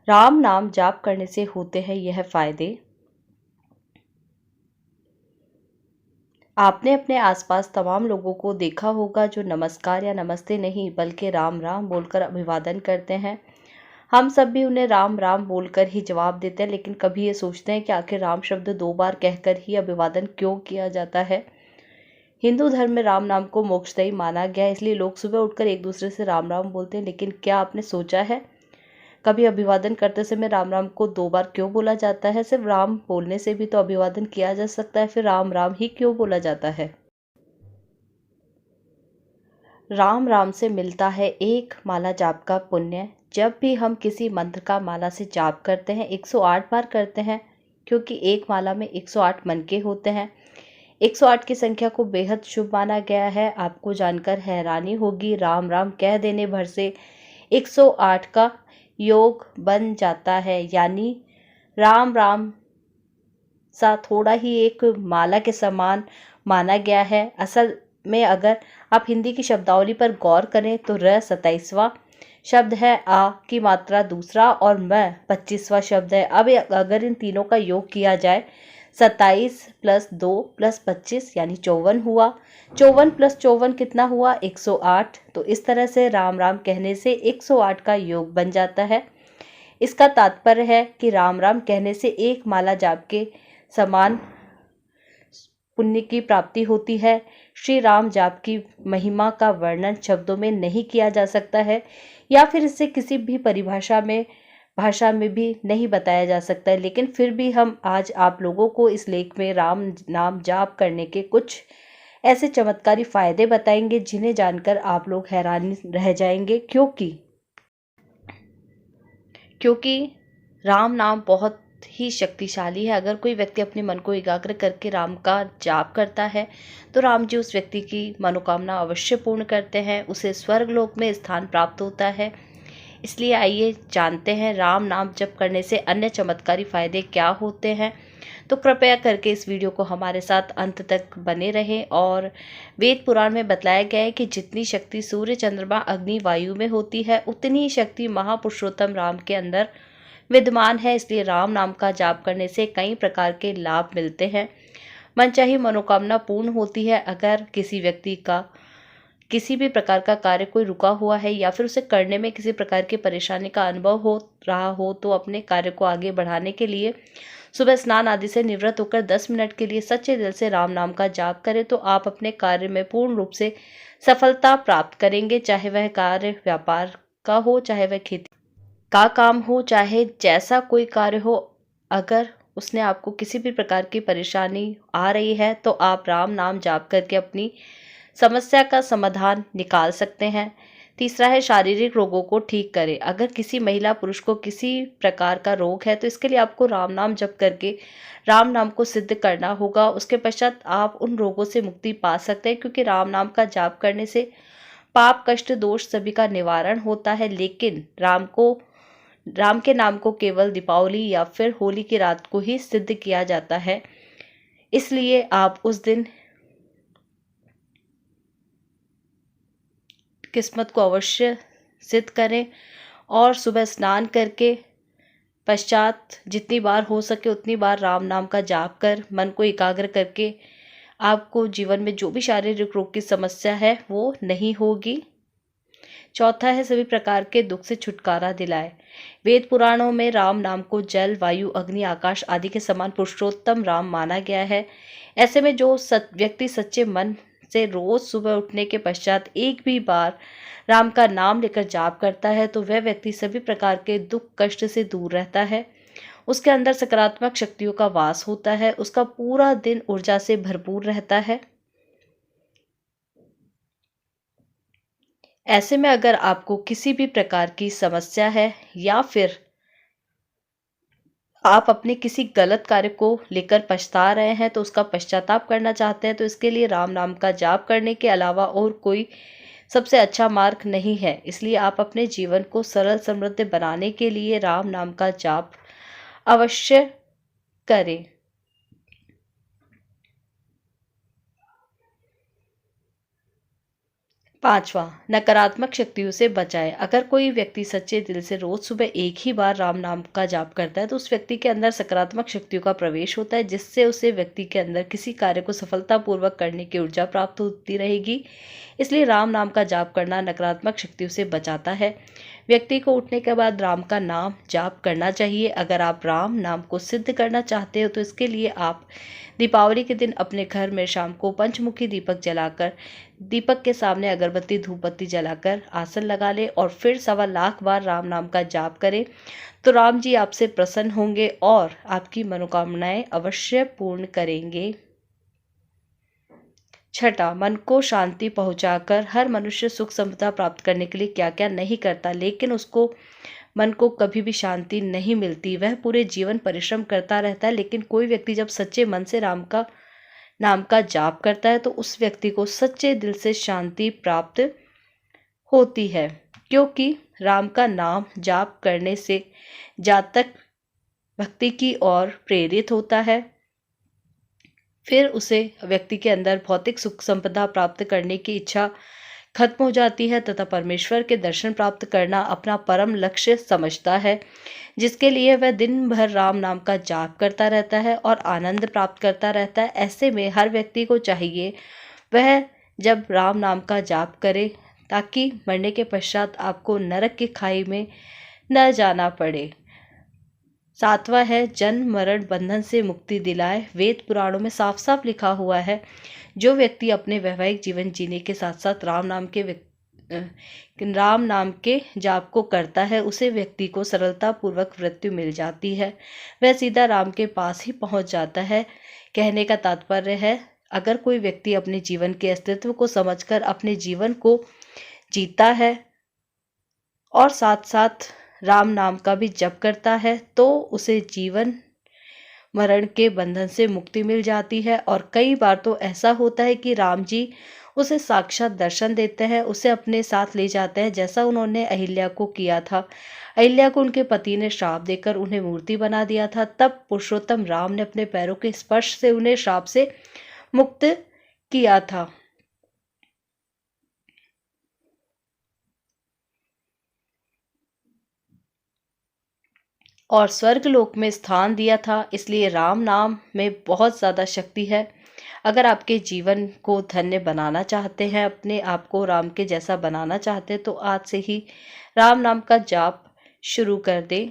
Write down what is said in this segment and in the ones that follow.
राम नाम जाप करने से होते हैं यह फायदे। आपने अपने आसपास तमाम लोगों को देखा होगा जो नमस्कार या नमस्ते नहीं बल्कि राम राम बोलकर अभिवादन करते हैं। हम सब भी उन्हें राम राम बोलकर ही जवाब देते हैं, लेकिन कभी ये सोचते हैं कि आखिर राम शब्द 2 बार कहकर ही अभिवादन क्यों किया जाता है। हिंदू धर्म में राम नाम को मोक्षदायी माना गया है, इसलिए लोग सुबह उठकर एक दूसरे से राम राम बोलते हैं। लेकिन क्या आपने सोचा है कभी अभिवादन करते समय राम राम को 2 बार क्यों बोला जाता है? सिर्फ राम बोलने से भी तो अभिवादन किया जा सकता है, फिर राम राम ही क्यों बोला जाता है? राम राम से मिलता है एक माला जाप का पुण्य। जब भी हम किसी मंत्र का माला से जाप करते हैं 108 बार करते हैं, क्योंकि एक माला में 108 मनके होते हैं। 108 की संख्या को बेहद शुभ माना गया है। आपको जानकर हैरानी होगी, राम राम कह देने भर से 108 का योग बन जाता है। यानी राम राम सा थोड़ा ही एक माला के समान माना गया है। असल में अगर आप हिंदी की शब्दावली पर गौर करें तो र 27वां शब्द है, आ की मात्रा दूसरा और म 25वां शब्द है। अब अगर इन तीनों का योग किया जाए 27 + 2 + 25 यानी 54 हुआ। 54 + 54 कितना हुआ? 108। तो इस तरह से राम राम कहने से 108 का योग बन जाता है। इसका तात्पर्य है कि राम राम कहने से एक माला जाप के समान पुण्य की प्राप्ति होती है। श्री राम जाप की महिमा का वर्णन शब्दों में नहीं किया जा सकता है, या फिर इसे किसी भी भाषा में भी नहीं बताया जा सकता है। लेकिन फिर भी हम आज आप लोगों को इस लेख में राम नाम जाप करने के कुछ ऐसे चमत्कारी फायदे बताएंगे जिन्हें जानकर आप लोग हैरान रह जाएंगे, क्योंकि राम नाम बहुत ही शक्तिशाली है। अगर कोई व्यक्ति अपने मन को एकाग्र करके राम का जाप करता है तो राम जी उस व्यक्ति की मनोकामना अवश्य पूर्ण करते हैं, उसे स्वर्ग लोक में स्थान प्राप्त होता है। इसलिए आइए जानते हैं राम नाम जप करने से अन्य चमत्कारी फायदे क्या होते हैं। तो कृपया करके इस वीडियो को हमारे साथ अंत तक बने रहें। और वेद पुराण में बतलाया गया है कि जितनी शक्ति सूर्य चंद्रमा अग्नि वायु में होती है, उतनी ही शक्ति महापुरुषोत्तम राम के अंदर विद्यमान है। इसलिए राम नाम का जाप करने से कई प्रकार के लाभ मिलते हैं। मनचाही मनोकामना पूर्ण होती है। अगर किसी व्यक्ति का किसी भी प्रकार का कार्य कोई रुका हुआ है या फिर उसे करने में किसी प्रकार की परेशानी का अनुभव हो रहा हो, तो अपने कार्य को आगे बढ़ाने के लिए सुबह स्नान आदि से निवृत्त होकर 10 मिनट के लिए सच्चे दिल से राम नाम का जाप करें तो आप अपने कार्य में पूर्ण रूप से सफलता प्राप्त करेंगे। चाहे वह कार्य व्यापार का हो, चाहे वह खेती का काम हो, चाहे जैसा कोई कार्य हो। अगर उसने आपको किसी भी प्रकार की परेशानी आ रही है तो आप राम नाम जाप करके अपनी समस्या का समाधान निकाल सकते हैं। तीसरा है शारीरिक रोगों को ठीक करें। अगर किसी महिला पुरुष को किसी प्रकार का रोग है तो इसके लिए आपको राम नाम जप करके राम नाम को सिद्ध करना होगा। उसके पश्चात आप उन रोगों से मुक्ति पा सकते हैं, क्योंकि राम नाम का जाप करने से पाप कष्ट दोष सभी का निवारण होता है। लेकिन राम के नाम को केवल दीपावली या फिर होली की रात को ही सिद्ध किया जाता है। इसलिए आप उस दिन किस्मत को अवश्य सिद्ध करें और सुबह स्नान करके पश्चात जितनी बार हो सके उतनी बार राम नाम का जाप कर मन को एकाग्र करके आपको जीवन में जो भी शारीरिक रोग की समस्या है वो नहीं होगी। चौथा है सभी प्रकार के दुख से छुटकारा दिलाए। वेद पुराणों में राम नाम को जल वायु अग्नि आकाश आदि के समान पुरुषोत्तम राम माना गया है। ऐसे में जो व्यक्ति सच्चे मन से रोज सुबह उठने के पश्चात एक भी बार राम का नाम लेकर जाप करता है तो वह व्यक्ति सभी प्रकार के दुख कष्ट से दूर रहता है। उसके अंदर सकारात्मक शक्तियों का वास होता है। उसका पूरा दिन ऊर्जा से भरपूर रहता है। ऐसे में अगर आपको किसी भी प्रकार की समस्या है या फिर आप अपने किसी गलत कार्य को लेकर पछता रहे हैं तो उसका पश्चाताप करना चाहते हैं, तो इसके लिए राम नाम का जाप करने के अलावा और कोई सबसे अच्छा मार्ग नहीं है। इसलिए आप अपने जीवन को सरल समृद्ध बनाने के लिए राम नाम का जाप अवश्य करें। पांचवा, नकारात्मक शक्तियों से बचाए। अगर कोई व्यक्ति सच्चे दिल से रोज सुबह एक ही बार राम नाम का जाप करता है तो उस व्यक्ति के अंदर सकारात्मक शक्तियों का प्रवेश होता है, जिससे उसे व्यक्ति के अंदर किसी कार्य को सफलतापूर्वक करने की ऊर्जा प्राप्त होती रहेगी। इसलिए राम नाम का जाप करना नकारात्मक शक्तियों से बचाता है। व्यक्ति को उठने के बाद राम का नाम जाप करना चाहिए। अगर आप राम नाम को सिद्ध करना चाहते हो तो इसके लिए आप दीपावली के दिन अपने घर में शाम को पंचमुखी दीपक जलाकर, दीपक के सामने अगरबत्ती धूप बत्ती जलाकर आसन लगा लें और फिर 1.25 बार राम नाम का जाप करें तो राम जी आपसे प्रसन्न होंगे और आपकी मनोकामनाएं अवश्य पूर्ण करेंगे। छठा, मन को शांति पहुंचाकर। हर मनुष्य सुख समृद्धि प्राप्त करने के लिए क्या क्या नहीं करता, लेकिन उसको मन को कभी भी शांति नहीं मिलती। वह पूरे जीवन परिश्रम करता रहता है, लेकिन कोई व्यक्ति जब सच्चे मन से राम का नाम का जाप करता है तो उस व्यक्ति को सच्चे दिल से शांति प्राप्त होती है, क्योंकि राम का नाम जाप करने से जातक भक्ति की ओर प्रेरित होता है। फिर उसे व्यक्ति के अंदर भौतिक सुख संपदा प्राप्त करने की इच्छा खत्म हो जाती है तथा परमेश्वर के दर्शन प्राप्त करना अपना परम लक्ष्य समझता है, जिसके लिए वह दिन भर राम नाम का जाप करता रहता है और आनंद प्राप्त करता रहता है। ऐसे में हर व्यक्ति को चाहिए वह जब राम नाम का जाप करे ताकि मरने के पश्चात आपको नरक की खाई में न जाना पड़े। सातवां है, जन्म मरण बंधन से मुक्ति दिलाए। वेद पुराणों में साफ साफ लिखा हुआ है, जो व्यक्ति अपने वैवाहिक जीवन जीने के साथ साथ राम नाम के जाप को करता है उसे व्यक्ति को सरलता पूर्वक मृत्यु मिल जाती है, वह सीधा राम के पास ही पहुंच जाता है। कहने का तात्पर्य है, अगर कोई व्यक्ति अपने जीवन के अस्तित्व को समझकर अपने जीवन को जीता है और साथ साथ राम नाम का भी जप करता है तो उसे जीवन मरण के बंधन से मुक्ति मिल जाती है। और कई बार तो ऐसा होता है कि राम जी उसे साक्षात दर्शन देते हैं, उसे अपने साथ ले जाते हैं, जैसा उन्होंने अहिल्या को किया था। अहिल्या को उनके पति ने श्राप देकर उन्हें मूर्ति बना दिया था, तब पुरुषोत्तम राम ने अपने पैरों के स्पर्श से उन्हें श्राप से मुक्त किया था। और स्वर्ग लोक में स्थान दिया था। इसलिए राम नाम में बहुत ज़्यादा शक्ति है। अगर आपके जीवन को धन्य बनाना चाहते हैं, अपने आप को राम के जैसा बनाना चाहते हैं तो आज से ही राम नाम का जाप शुरू कर दें।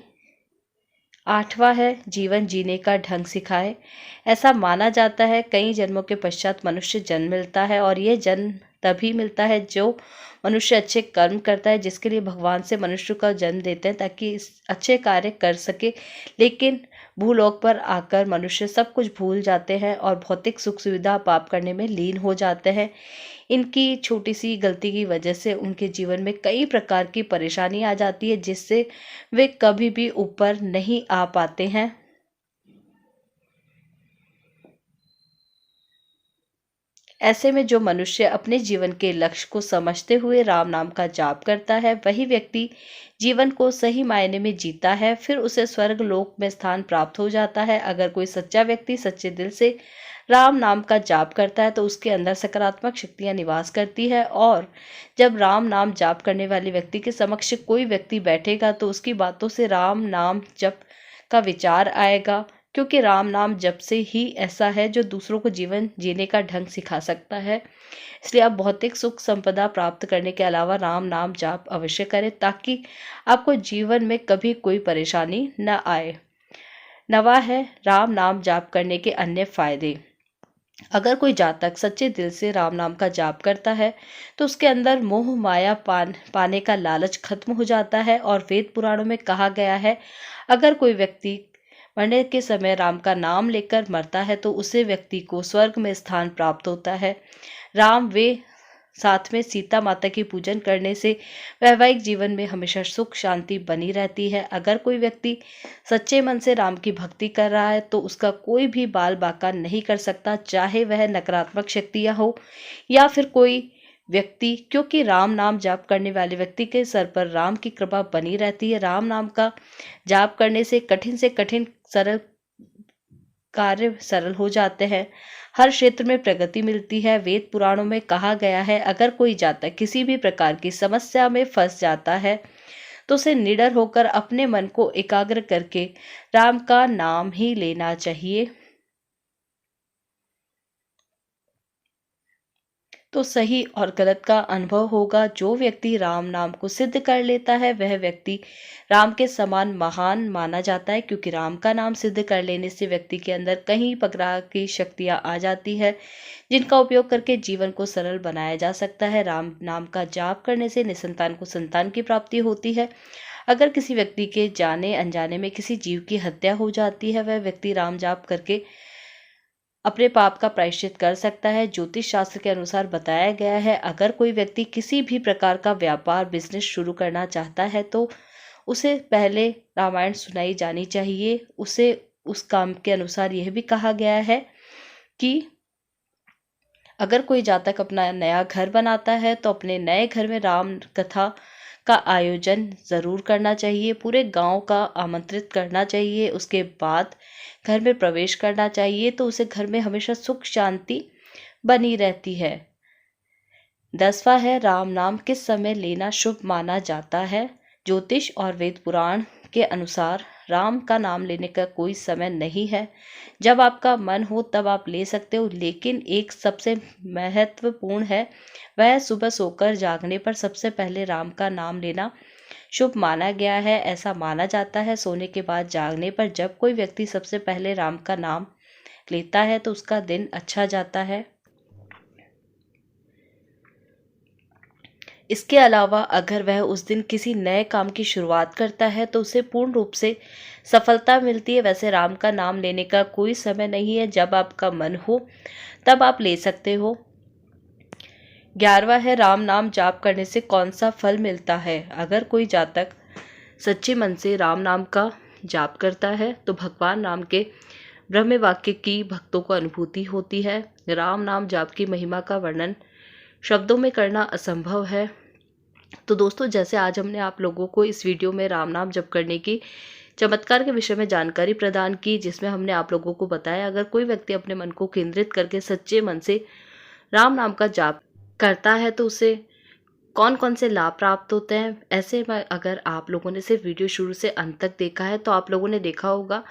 आठवां है, जीवन जीने का ढंग सिखाए। ऐसा माना जाता है कई जन्मों के पश्चात मनुष्य जन्म मिलता है और यह जन्म तभी मिलता है जो मनुष्य अच्छे कर्म करता है, जिसके लिए भगवान से मनुष्य का जन्म देते हैं ताकि अच्छे कार्य कर सके। लेकिन भूलोक पर आकर मनुष्य सब कुछ भूल जाते हैं और भौतिक सुख सुविधा पाप करने में लीन हो जाते हैं। इनकी छोटी सी गलती की वजह से उनके जीवन में कई प्रकार की परेशानी आ जाती है, जिससे वे कभी भी ऊपर नहीं आ पाते हैं। ऐसे में जो मनुष्य अपने जीवन के लक्ष्य को समझते हुए राम नाम का जाप करता है, वही व्यक्ति जीवन को सही मायने में जीता है, फिर उसे स्वर्ग लोक में स्थान प्राप्त हो जाता है। अगर कोई सच्चा व्यक्ति सच्चे दिल से राम नाम का जाप करता है तो उसके अंदर सकारात्मक शक्तियां निवास करती है और जब राम नाम जाप करने वाले व्यक्ति के समक्ष कोई व्यक्ति बैठेगा तो उसकी बातों से राम नाम जप का विचार आएगा, क्योंकि राम नाम जप से ही ऐसा है जो दूसरों को जीवन जीने का ढंग सिखा सकता है। इसलिए आप भौतिक सुख संपदा प्राप्त करने के अलावा राम नाम जाप अवश्य करें ताकि आपको जीवन में कभी कोई परेशानी न आए। नवा है, राम नाम जाप करने के अन्य फायदे। अगर कोई जातक सच्चे दिल से राम नाम का जाप करता है तो उसके अंदर मोह माया पाने का लालच खत्म हो जाता है। और वेद पुराणों में कहा गया है, अगर कोई व्यक्ति मरने के समय राम का नाम लेकर मरता है तो उसे व्यक्ति को स्वर्ग में स्थान प्राप्त होता है। राम वे साथ में सीता माता की पूजन करने से वैवाहिक जीवन में हमेशा सुख शांति बनी रहती है। अगर कोई व्यक्ति सच्चे मन से राम की भक्ति कर रहा है तो उसका कोई भी बाल बाका नहीं कर सकता, चाहे वह नकारात्मक शक्तियां हो या फिर कोई व्यक्ति, क्योंकि राम नाम जाप करने वाले व्यक्ति के सर पर राम की कृपा बनी रहती है। राम नाम का जाप करने से कठिन सरल कार्य सरल हो जाते हैं, हर क्षेत्र में प्रगति मिलती है। वेद पुराणों में कहा गया है, अगर कोई जातक किसी भी प्रकार की समस्या में फंस जाता है तो उसे निडर होकर अपने मन को एकाग्र करके राम का नाम ही लेना चाहिए। तो सही और गलत का अनुभव होगा। जो व्यक्ति राम नाम को सिद्ध कर लेता है वह व्यक्ति राम के समान महान माना जाता है, क्योंकि राम का नाम सिद्ध कर लेने से व्यक्ति के अंदर कई प्रकार की शक्तियां आ जाती है, जिनका उपयोग करके जीवन को सरल बनाया जा सकता है। राम नाम का जाप करने से निसंतान को संतान की प्राप्ति होती है। अगर किसी व्यक्ति के जाने अनजाने में किसी जीव की हत्या हो जाती है, वह व्यक्ति राम जाप करके अपने पाप का प्रायश्चित कर सकता है। ज्योतिष शास्त्र के अनुसार बताया गया है, अगर कोई व्यक्ति किसी भी प्रकार का व्यापार बिजनेस शुरू करना चाहता है तो उसे पहले रामायण सुनाई जानी चाहिए। उसे उस काम के अनुसार यह भी कहा गया है कि अगर कोई जातक अपना नया घर बनाता है तो अपने नए घर में राम कथा का आयोजन जरूर करना चाहिए, पूरे गांव का आमंत्रित करना चाहिए। उसके बाद घर में प्रवेश करना चाहिए तो उसे घर में हमेशा सुख शांति बनी रहती है। 10वां है, राम नाम किस समय लेना शुभ माना जाता है। ज्योतिष और वेद पुराण के अनुसार राम का नाम लेने का कोई समय नहीं है। जब आपका मन हो तब आप ले सकते हो, लेकिन एक सबसे महत्वपूर्ण है, वह सुबह सोकर जागने पर सबसे पहले राम का नाम लेना शुभ माना गया है। ऐसा माना जाता है सोने के बाद जागने पर जब कोई व्यक्ति सबसे पहले राम का नाम लेता है तो उसका दिन अच्छा जाता है। इसके अलावा अगर वह उस दिन किसी नए काम की शुरुआत करता है तो उसे पूर्ण रूप से सफलता मिलती है। वैसे राम का नाम लेने का कोई समय नहीं है, जब आपका मन हो तब आप ले सकते हो। 11वां है, राम नाम जाप करने से कौन सा फल मिलता है। अगर कोई जातक सच्चे मन से राम नाम का जाप करता है तो भगवान राम के ब्रह्म वाक्य की भक्तों को अनुभूति होती है। राम नाम जाप की महिमा का वर्णन शब्दों में करना असंभव है। तो दोस्तों, जैसे आज हमने आप लोगों को इस वीडियो में राम नाम जप करने की चमत्कार के विषय में जानकारी प्रदान की, जिसमें हमने आप लोगों को बताया अगर कोई व्यक्ति अपने मन को केंद्रित करके सच्चे मन से राम नाम का जाप करता है तो उसे कौन कौन से लाभ प्राप्त होते हैं। ऐसे में अगर आप लोगों ने सिर्फ वीडियो शुरू से अंत तक देखा है तो आप लोगों ने देखा होगा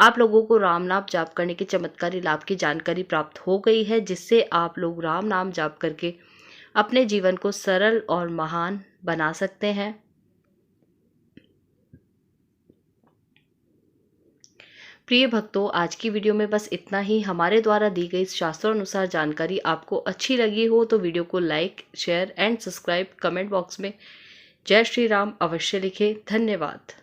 आप लोगों को राम नाम जाप करने के चमत्कारी लाभ की जानकारी प्राप्त हो गई है, जिससे आप लोग राम नाम जाप करके अपने जीवन को सरल और महान बना सकते हैं। प्रिय भक्तों, आज की वीडियो में बस इतना ही। हमारे द्वारा दी गई शास्त्रों अनुसार जानकारी आपको अच्छी लगी हो तो वीडियो को like, share and subscribe, comment box में जय श्री राम अवश्य लिखें। धन्यवाद।